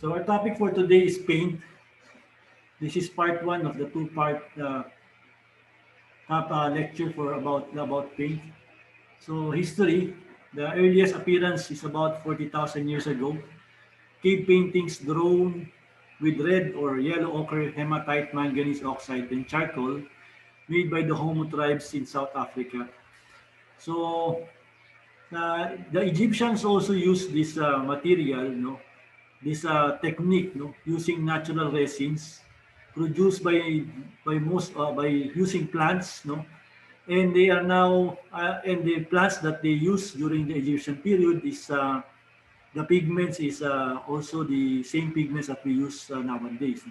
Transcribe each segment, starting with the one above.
So our topic for today is paint. This is part one of the two-part lecture for about paint. So history, the earliest appearance is about 40,000 years ago. Cave paintings drawn with red or yellow ochre, hematite, manganese oxide, and charcoal made by the Homo tribes in South Africa. So the Egyptians also used this material, this technique, using natural resins produced by using plants, and they are now and the plants that they use during the Egyptian period is the pigments is also the same pigments that we use nowadays.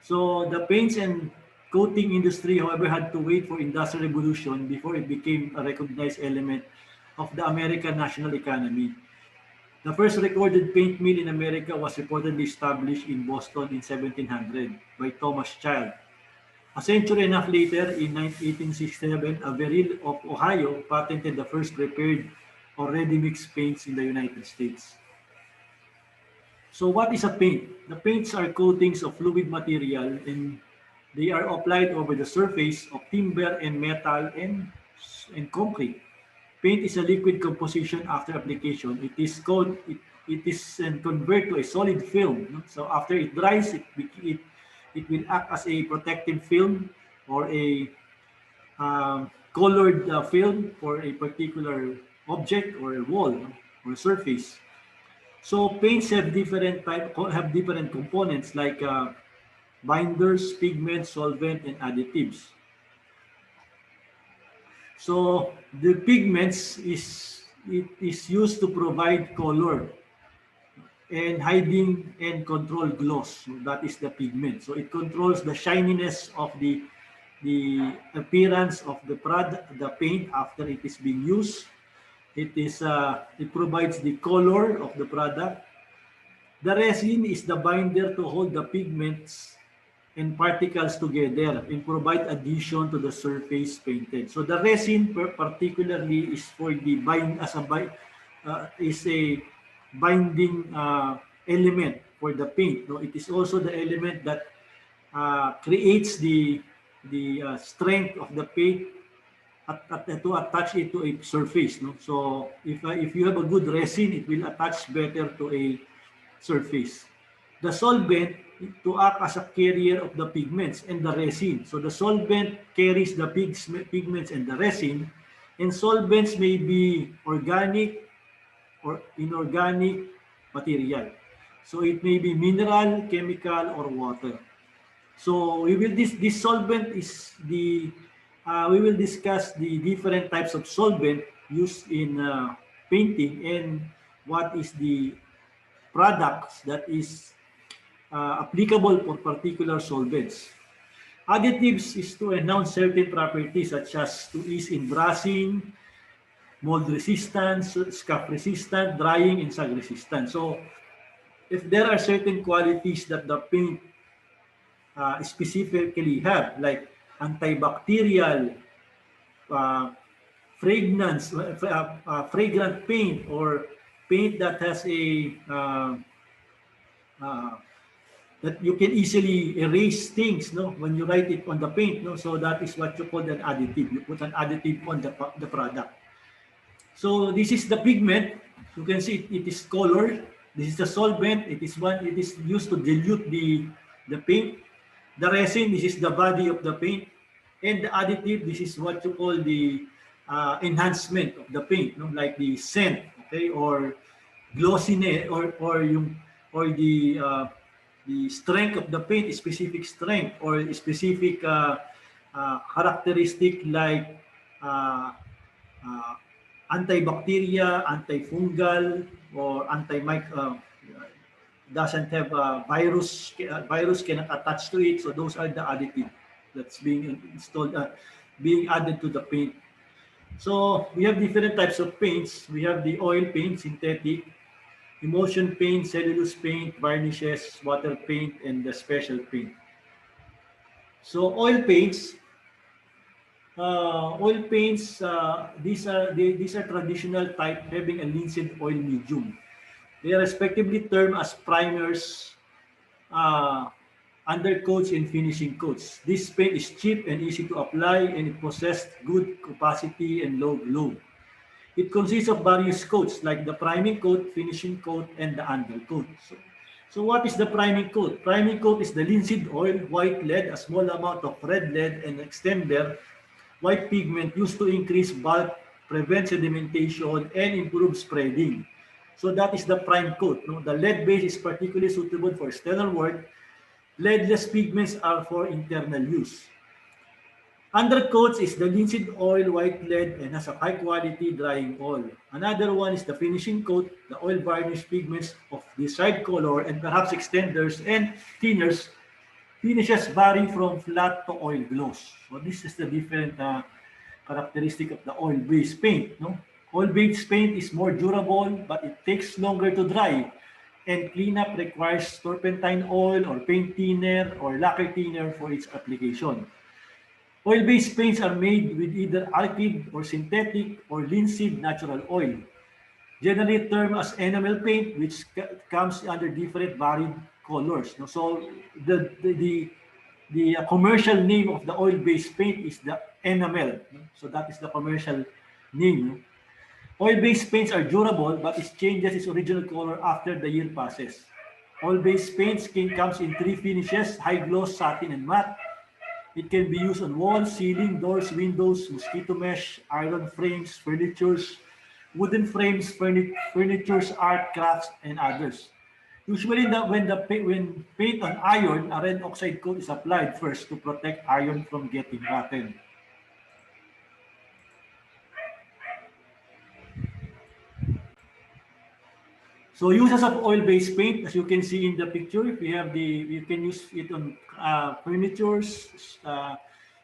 So the paints and coating industry, however, had to wait for industrial revolution before it became a recognized element of the American national economy. The first recorded paint mill in America was reportedly established in Boston in 1700 by Thomas Child. A century and a half later, in 1867, Averill of Ohio patented the first prepared or ready-mix paints in the United States. So what is a paint? The paints are coatings of fluid material and they are applied over the surface of timber and metal and concrete. Paint is a liquid composition after application. It is converted to a solid film. So after it dries, it will act as a protective film or a colored film for a particular object or a wall, or surface. So paints have different components like binders, pigments, solvent, and additives. So the pigments is used to provide color and hiding and control gloss. So that is the pigment. So it controls the shininess of the appearance of the product, the paint after it is being used. It provides the color of the product. The resin is the binder to hold the pigments and particles together and provide adhesion to the surface painted. So the resin particularly is for the is a binding element for the paint. No, it is also the element that creates the strength of the paint to attach it to a surface. No? So if you have a good resin, it will attach better to a surface. The solvent to act as a carrier of the pigments and the resin. So the solvent carries the pigments and the resin, and solvents may be organic or inorganic material. So it may be mineral, chemical, or water. So this solvent is we will discuss the different types of solvent used in painting and what is the products that is applicable for particular solvents. Additives is to enhance certain properties such as to ease in brushing, mold resistance, scuff resistant, drying, and sag resistant. So if there are certain qualities that the paint specifically have, like antibacterial, fragrant paint, or paint that has that you can easily erase things, when you write it on the paint, so that is what you call an additive. You put an additive on the product. So this is the pigment. You can see it is colored. This is the solvent. It is used to dilute the paint. The resin, this is the body of the paint. And the additive, this is what you call the enhancement of the paint, like the scent, okay, or glossiness, or the strength of the paint, specific strength or specific characteristic like antibacterial, antifungal, or doesn't have a virus. Virus cannot attach to it. So those are the additive that's being installed, being added to the paint. So we have different types of paints. We have the oil paint, synthetic, emulsion paint, cellulose paint, varnishes, water paint, and the special paint. So oil paints, these are traditional type having a linseed oil medium. They are respectively termed as primers, undercoats, and finishing coats. This paint is cheap and easy to apply, and it possesses good capacity and low glow. It consists of various coats like the priming coat, finishing coat, and the undercoat. So what is the priming coat? Priming coat is the linseed oil, white lead, a small amount of red lead, and extender white pigment used to increase bulk, prevent sedimentation, and improve spreading. So that is the prime coat. No? The lead base is particularly suitable for external work. Leadless pigments are for internal use. Undercoats is the linseed oil, white lead, and has a high quality drying oil. Another one is the finishing coat, the oil varnish pigments of desired color, and perhaps extenders and thinners. Finishes vary from flat to oil gloss. So this is the different characteristic of the oil-based paint. No? Oil-based paint is more durable, but it takes longer to dry, and cleanup requires turpentine oil or paint thinner or lacquer thinner for its application. Oil-based paints are made with either alkyd or synthetic or linseed natural oil, generally termed as enamel paint, which comes under different varied colors. So the commercial name of the oil-based paint is the enamel. So that is the commercial name. Oil-based paints are durable, but it changes its original color after the year passes. Oil-based paints comes in three finishes: high gloss, satin, and matte. It can be used on walls, ceiling, doors, windows, mosquito mesh, iron frames, furnitures, wooden frames, furnitures, art, crafts, and others. Usually, when paint on iron, a red oxide coat is applied first to protect iron from getting rotten. So uses of oil-based paint, as you can see in the picture, you can use it on furnitures,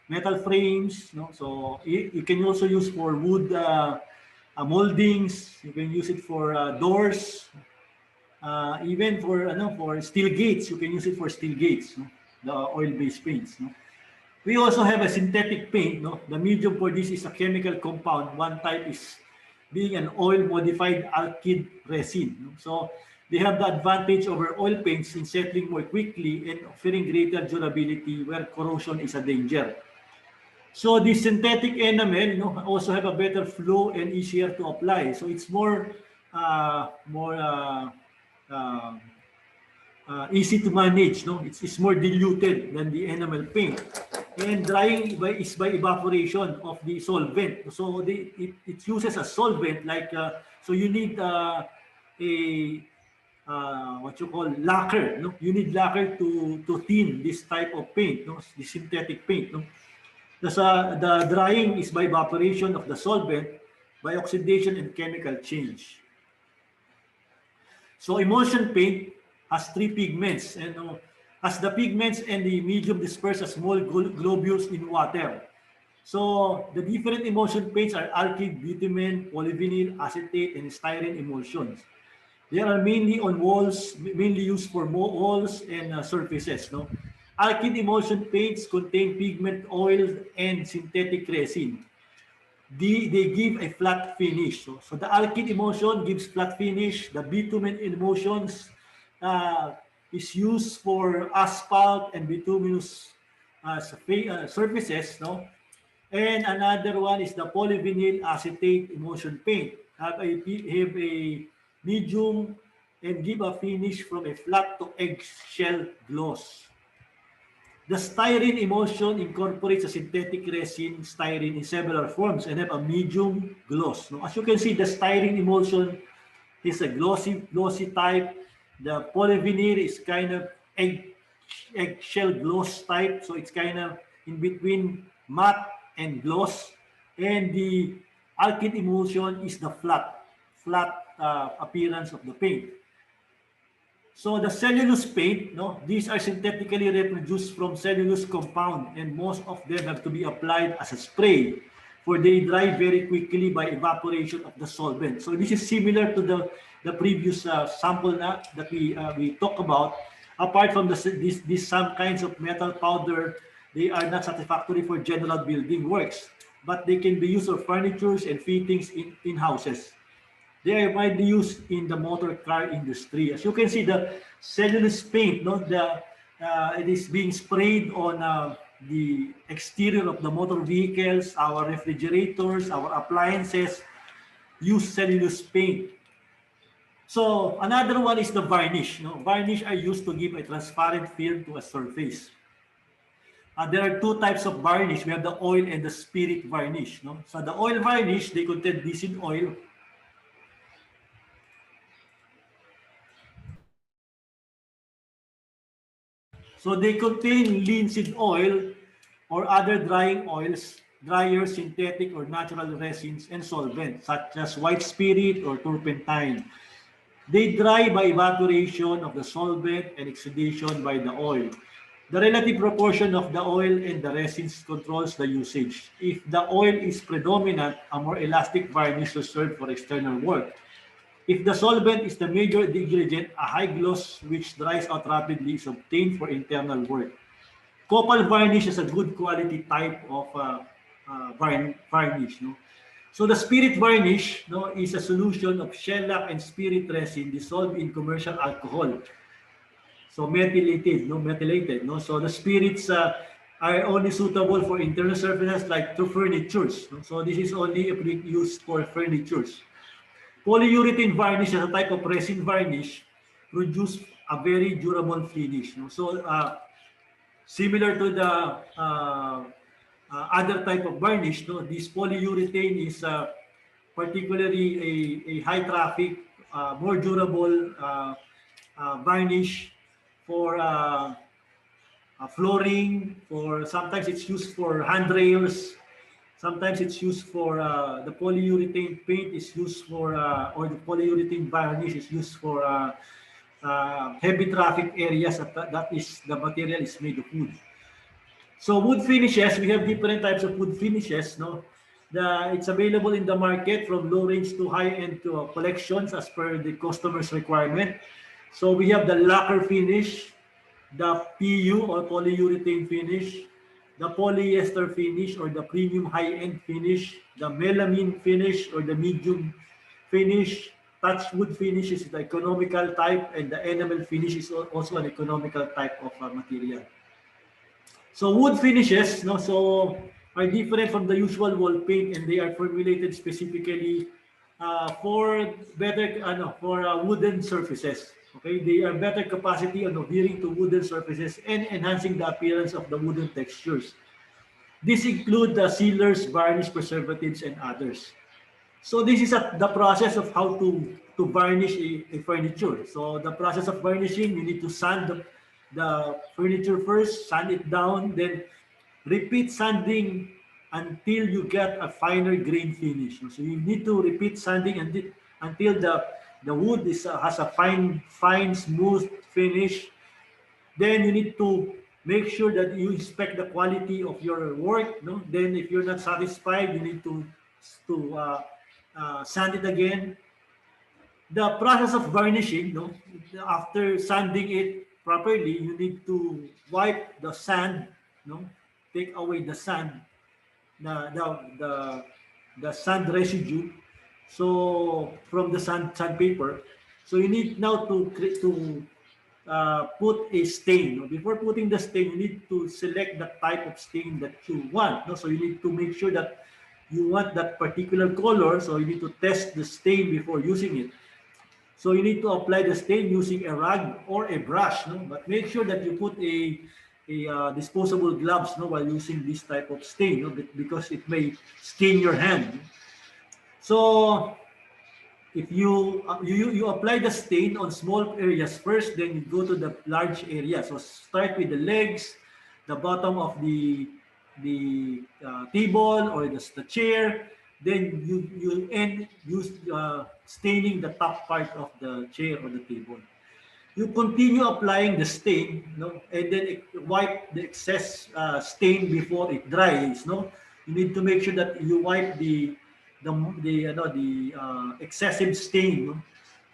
metal frames. No? So you can also use for wood moldings. You can use it for doors, even for steel gates. You can use it for steel gates. No? The oil-based paints. No? We also have a synthetic paint. No? The medium for this is a chemical compound. One type is being an oil-modified alkyd resin. So they have the advantage over oil paints in settling more quickly and offering greater durability where corrosion is a danger. So the synthetic enamel also have a better flow and easier to apply. So it's more easy to manage. No, it's more diluted than the enamel paint. And drying is by evaporation of the solvent. So it uses a solvent so you need what you call lacquer. No? You need lacquer to thin this type of paint, the synthetic paint. No? The drying is by evaporation of the solvent, by oxidation and chemical change. So emulsion paint has three pigments, and as the pigments and the medium disperse as small globules in water. So the different emulsion paints are alkyd, bitumen, polyvinyl, acetate, and styrene emulsions. They are mainly on walls, mainly used for walls and surfaces. No? Alkyd emulsion paints contain pigment oil and synthetic resin. They give a flat finish. So the alkyd emulsion gives flat finish. The bitumen emulsions is used for asphalt and bituminous surfaces, no? And another one is the polyvinyl acetate emulsion paint. Have a medium and give a finish from a flat to eggshell gloss. The styrene emulsion incorporates a synthetic resin styrene in several forms and have a medium gloss. No? As you can see, the styrene emulsion is a glossy type. The polyvinyl is kind of eggshell gloss type, so it's kind of in between matte and gloss. And the alkyd emulsion is the flat appearance of the paint. So the cellulose paint, these are synthetically reproduced from cellulose compound, and most of them have to be applied as a spray, for they dry very quickly by evaporation of the solvent. So this is similar to the previous sample that we talked about. Apart from these some kinds of metal powder, they are not satisfactory for general building works, but they can be used for furnitures and fittings in houses. They are widely used in the motor car industry. As you can see, the cellulose paint, no, it is being sprayed on the exterior of the motor vehicles, our refrigerators, our appliances use cellulose paint. So another one is the varnish. No? Varnish are used to give a transparent film to a surface. There are two types of varnish. We have the oil and the spirit varnish. No? So the oil varnish, they contain linseed oil. So they contain linseed oil or other drying oils, drier synthetic or natural resins and solvents such as white spirit or turpentine. They dry by evaporation of the solvent and exudation by the oil. The relative proportion of the oil and the resins controls the usage. If the oil is predominant, a more elastic varnish is served for external work. If the solvent is the major ingredient, a high gloss which dries out rapidly is obtained for internal work. Copal varnish is a good quality type of varnish. No? So the spirit varnish, no, is a solution of shellac and spirit resin dissolved in commercial alcohol. So methylated, no, methylated. No? So the spirits are only suitable for internal surfaces like to furnitures. No? So this is only used for furnitures. Polyurethane varnish is a type of resin varnish produce a very durable finish. No? So similar to the other type of varnish, no, this polyurethane is particularly a high traffic, more durable varnish for flooring, for sometimes it's used for handrails, sometimes it's used for the polyurethane paint is used for, or the polyurethane varnish is used for heavy traffic areas that is the material is made of wood. So wood finishes, we have different types of wood finishes. No, it's available in the market from low range to high end to collections as per the customer's requirement. So we have the lacquer finish, the PU or polyurethane finish, the polyester finish or the premium high-end finish, the melamine finish or the medium finish, touch wood finish is the economical type, and the enamel finish is also an economical type of material. So wood finishes, no, so are different from the usual wall paint, and they are formulated specifically for better, for wooden surfaces. Okay, they are better capacity on adhering to wooden surfaces and enhancing the appearance of the wooden textures. These include the sealers, varnish, preservatives, and others. So this is the process of how to varnish a furniture. So the process of varnishing, you need to sand the furniture first, sand it down, then repeat sanding until you get a finer grain finish. So you need to repeat sanding until the wood has a fine, smooth finish. Then you need to make sure that you inspect the quality of your work. No? Then if you're not satisfied, you need to sand it again. The process of varnishing, no? After sanding it properly, you need to wipe the sand, no? Take away the sand, the sand residue. So from the sandpaper, so you need now to put a stain. Before putting the stain, you need to select the type of stain that you want. So you need to make sure that you want that particular color. So you need to test the stain before using it. So you need to apply the stain using a rag or a brush. But make sure that you put a disposable gloves while using this type of stain, because it may stain your hand. So if you apply the stain on small areas first, then you go to the large area. So start with the legs, the bottom of the table or the chair. Then you end use staining the top part of the chair or the table. You continue applying the stain, and then wipe the excess stain before it dries. You need to make sure that you wipe the excessive stain,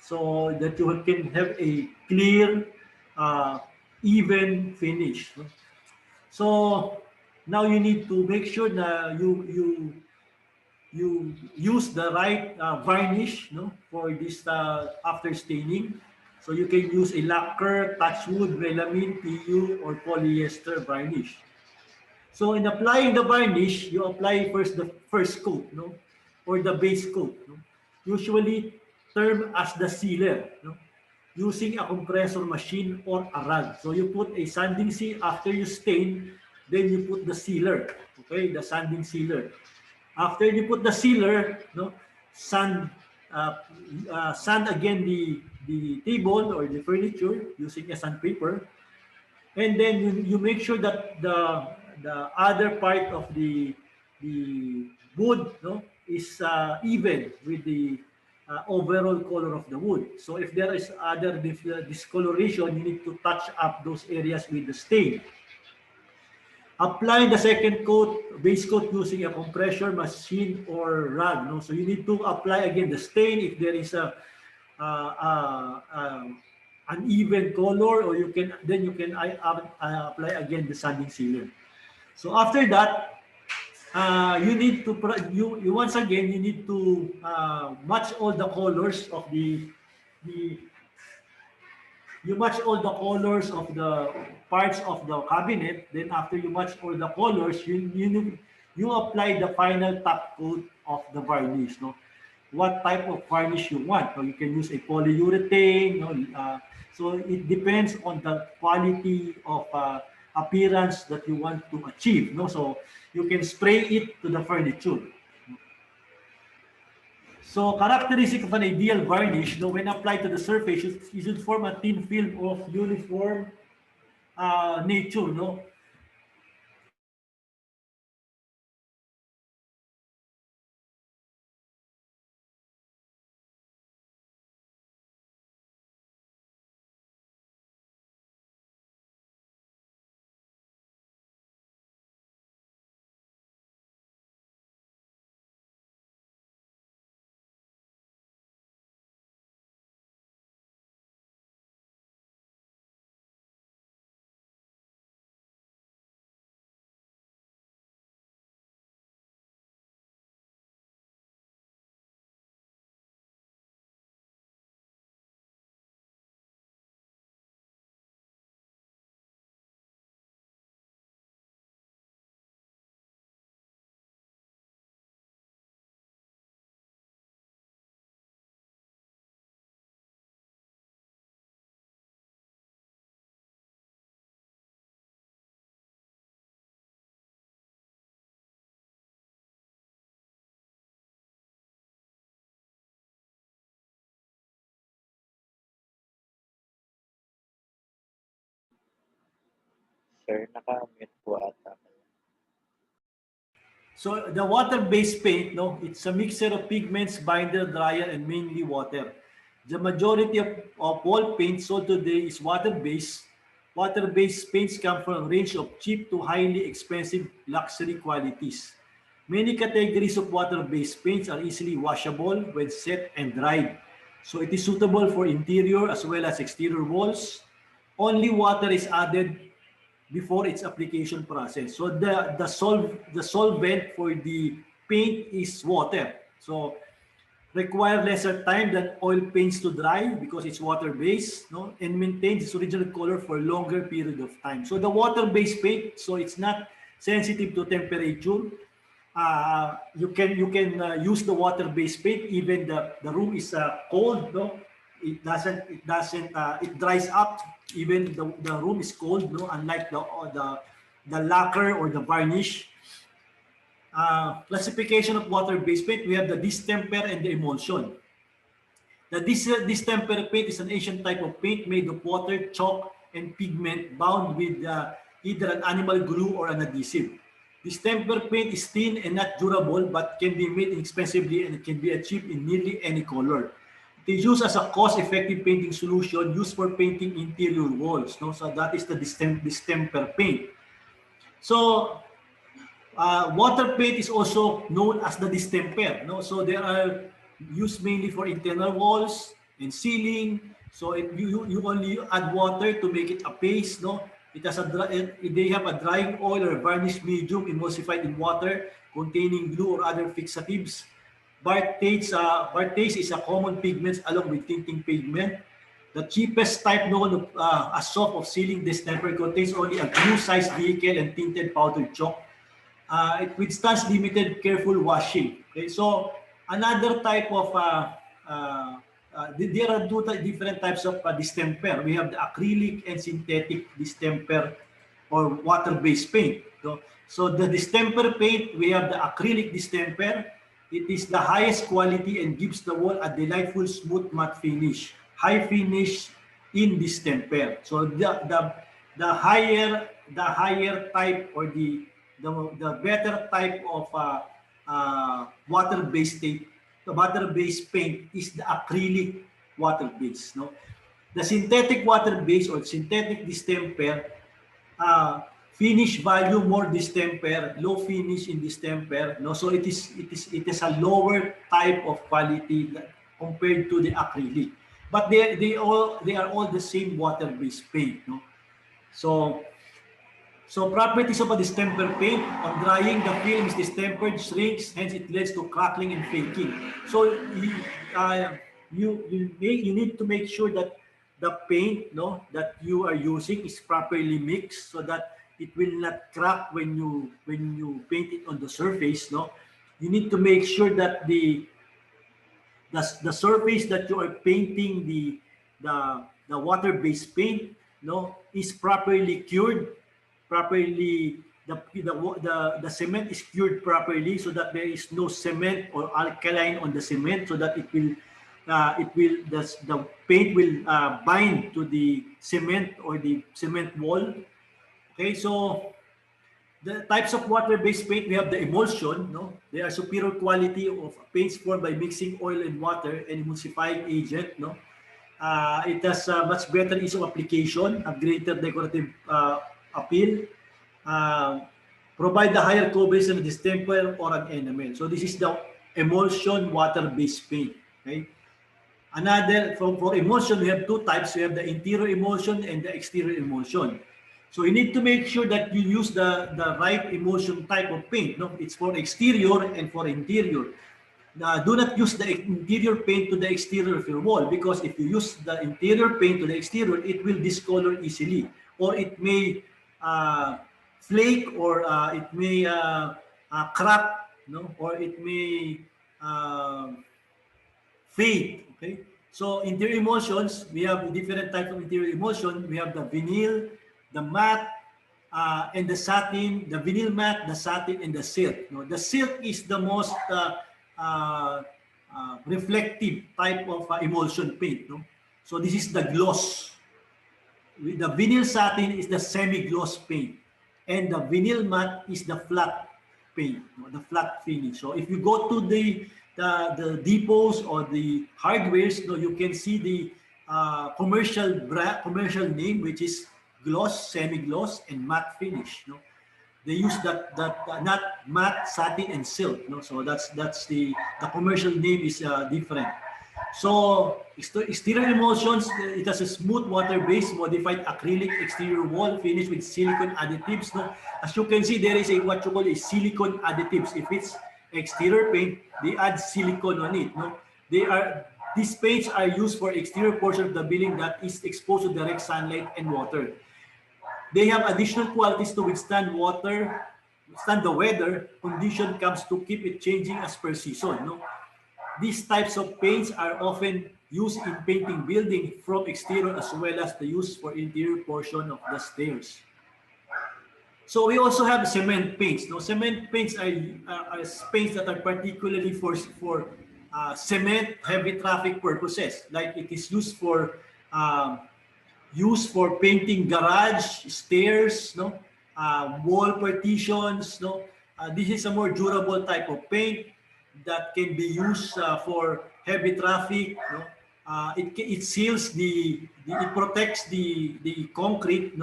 so that you can have a clear, even finish. So now you need to make sure that you you use the right varnish, no, for this after staining. So you can use a lacquer, touchwood, melamine, PU, or polyester varnish. So in applying the varnish, you apply first the first coat, no, or the base coat, no? Usually termed as the sealer, no, using a compressor machine or a rag. So you put a sanding seal after you stain, then you put the sealer, okay, the sanding sealer. After you put the sealer, no, sand sand again the table or the furniture using a sandpaper, and then you make sure that the other part of the wood, no, is even with the overall color of the wood. So if there is other discoloration, you need to touch up those areas with the stain. Apply the second coat, base coat, using a compressor machine or rag. No? So you need to apply again the stain if there is a uneven color, or you can apply again the sanding sealer. So after that, you need to you once again you need to match all the colors of the you match all the colors of the parts of the cabinet. Then after you match all the colors, you apply the final top coat of the varnish. No, what type of varnish you want? So you can use a polyurethane. No? So it depends on the quality of appearance that you want to achieve. No, so you can spray it to the furniture. So characteristic of an ideal varnish, when applied to the surface, it should form a thin film of uniform nature. No? Sir, naka-mute po ata. So the water-based paint, no, it's a mixture of pigments, binder, dryer, and mainly water. The majority of all paint sold today is water-based. Water-based paints come from a range of cheap to highly expensive luxury qualities. Many categories of water-based paints are easily washable when set and dried. So it is suitable for interior as well as exterior walls. Only water is added before its application process. So the solvent for the paint is water. So require lesser time than oil paints to dry because it's water based, no, and maintains its original color for a longer period of time. So the water based paint, so it's not sensitive to temperature. You can use the water based paint even the room is cold, no, it dries up even the room is cold, no, unlike the lacquer or the varnish. Classification of water-based paint, we have the distemper and the emulsion. The distemper paint is an Asian type of paint made of water, chalk, and pigment bound with either an animal glue or an adhesive. Distemper paint is thin and not durable, but can be made inexpensively and it can be achieved in nearly any color. It is used as a cost-effective painting solution used for painting interior walls. No? So that is the distemper paint. So water paint is also known as the distemper. No? So they are used mainly for internal walls and ceiling. So you only add water to make it a paste. No? It has they have a drying oil or varnish medium emulsified in water containing glue or other fixatives. Bartase is a common pigment along with tinting pigment. The cheapest type known of a soft of sealing distemper contains only a glue-sized vehicle and tinted powdered chalk. It withstands limited careful washing. Okay, so another type of there are two different types of distemper. We have the acrylic and synthetic distemper or water-based paint. So the distemper paint, we have the acrylic distemper. It is the highest quality and gives the wall a delightful smooth matte finish. High finish in distemper. So the higher type or the better type of water-based paint, the water-based paint is the acrylic water-based. No, the synthetic water-based or synthetic distemper, finish value more distemper, low finish in distemper. No, so it is a lower type of quality compared to the acrylic. But they are all the same water-based paint. No, so properties of a distemper paint: on drying, the film is distempered, shrinks, hence it leads to crackling and faking. So you need to make sure that the paint, no, that you are using is properly mixed so that it will not crack when you paint it on the surface. No, you need to make sure that the surface that you are painting the water-based paint, no, is properly cured. Properly, the cement is cured properly so that there is no cement or alkaline on the cement, so that the paint will bind to the cement or the cement wall. Okay, so the types of water-based paint, we have the emulsion. No, they are superior quality of paints formed by mixing oil and water and emulsifying agent. No, it has much better ease of application, a greater decorative appeal, provide the higher coverage than a distemper or an enamel. So this is the emulsion water-based paint. Okay. Another, for emulsion, we have two types. We have the interior emulsion and the exterior emulsion. So you need to make sure that you use the right emulsion type of paint. No, it's for exterior and for interior. Do not use the interior paint to the exterior of your wall, because if you use the interior paint to the exterior, it will discolor easily, or it may flake, or it may crack, no, or it may fade. Okay, so interior emulsions, we have different types of interior emulsion. We have the vinyl, the matte, and the satin. The vinyl matte, the satin, and the silk. No, the silk is the most reflective type of emulsion paint. No, so this is the gloss. The vinyl satin is the semi-gloss paint, and the vinyl matte is the flat paint, the flat finish. So if you go to the depots or the hardwares, you can see the commercial name, which is gloss, semi-gloss, and matte finish. They use that not matte, satin, and silk. So that's the commercial name is different. So exterior emulsions, it has a smooth water-based modified acrylic exterior wall finish with silicone additives. No, as you can see, there is what you call a silicone additives. If it's exterior paint, they add silicone on it. No, these paints are used for exterior portion of the building that is exposed to direct sunlight and water. They have additional qualities to withstand the weather condition comes to keep it changing as per season. No, these types of paints are often used in painting building from exterior as well as the use for interior portion of the stairs. So we also have cement paints. Now, cement paints are paints that are particularly for cement heavy traffic purposes. Like it is used for painting garage, stairs, wall partitions. This is a more durable type of paint that can be used for heavy traffic. It seals it protects the concrete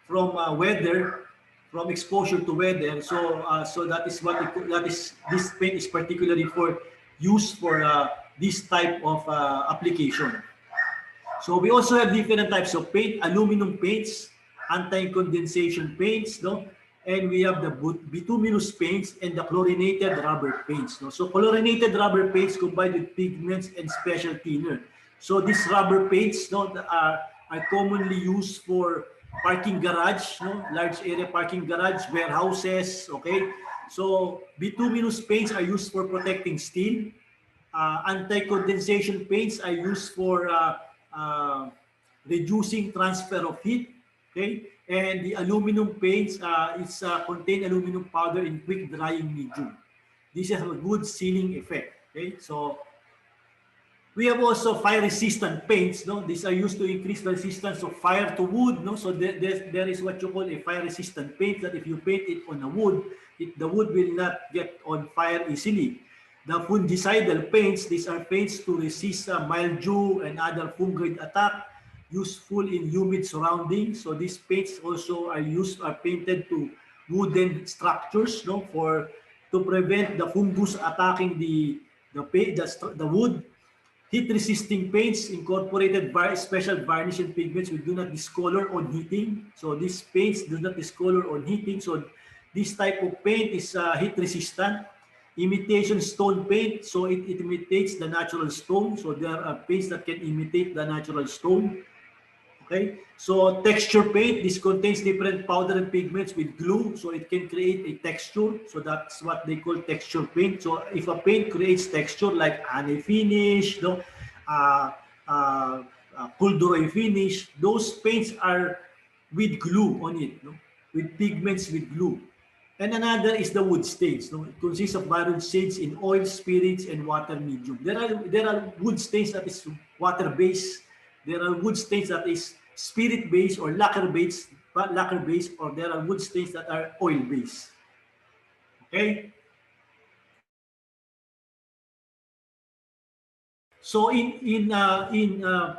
from weather, from exposure to weather. So that is this paint is particularly for use for this type of application. So we also have different types of paint: aluminum paints, anti-condensation paints, no? And we have the bituminous paints and the chlorinated rubber paints. No? So chlorinated rubber paints combined with pigments and special thinner. So these rubber paints, no, are commonly used for parking garage, no, large area parking garage, warehouses. Okay, so bituminous paints are used for protecting steel. Anti-condensation paints are used for reducing transfer of heat. Okay, and the aluminum paints contain aluminum powder in quick drying medium. This has a good sealing effect. Okay, so we have also fire-resistant paints. No, these are used to increase the resistance of fire to wood. No, so there is what you call a fire-resistant paint that if you paint it on a wood, the wood will not get on fire easily. The fungicidal paints, these are paints to resist mildew and other fungal attack, useful in humid surroundings. So these paints also are painted to wooden structures, no, to prevent the fungus attacking the wood. Heat-resisting paints incorporated special varnish and pigments which do not discolor on heating. So these paints do not discolor on heating. So this type of paint is heat-resistant. Imitation stone paint, so it imitates the natural stone. So there are paints that can imitate the natural stone. Okay, so texture paint, this contains different powder and pigments with glue, so it can create a texture. So that's what they call texture paint. So if a paint creates texture like honey finish, no, corduroy finish, those paints are with glue on it, no, with pigments with glue. And another is the wood stains. No? It consists of various shades in oil, spirits, and water medium. There are wood stains that is water-based. There are wood stains that is spirit-based or lacquer-based, or there are wood stains that are oil-based. Okay? So in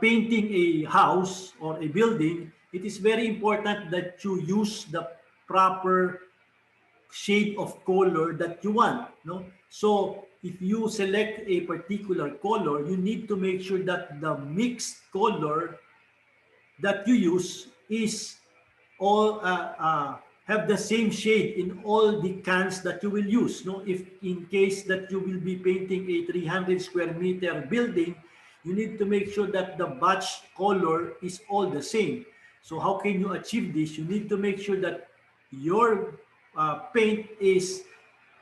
painting a house or a building, it is very important that you use the proper shade of color that you want. No? So if you select a particular color, you need to make sure that the mixed color that you use is all have the same shade in all the cans that you will use. No, if in case that you will be painting a 300 square meter building, you need to make sure that the batch color is all the same. So how can you achieve this? You need to make sure that your paint is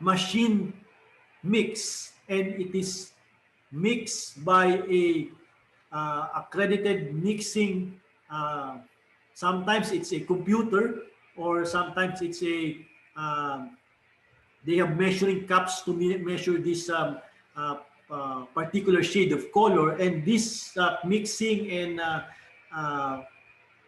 machine mix and it is mixed by a accredited mixing. Sometimes it's a computer, or sometimes it's a they have measuring cups to measure this particular shade of color, and this mixing and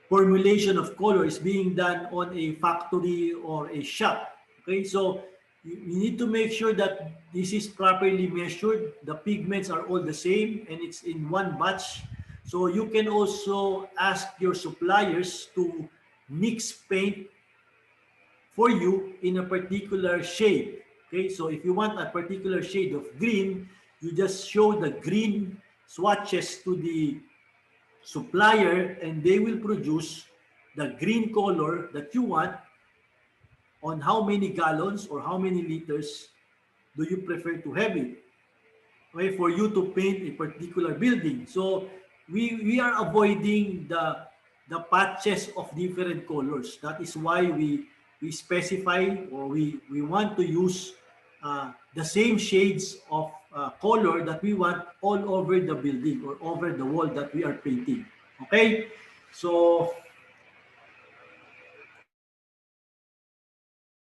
formulation of color is being done on a factory or a shop. Okay, so you need to make sure that this is properly measured. The pigments are all the same and it's in one batch. So you can also ask your suppliers to mix paint for you in a particular shade. Okay, so if you want a particular shade of green, you just show the green swatches to the supplier and they will produce the green color that you want. On how many gallons or how many liters do you prefer to have it, okay, for you to paint a particular building. So we are avoiding the patches of different colors. That is why we specify, or we want to use the same shades of color that we want all over the building or over the wall that we are painting. Okay, so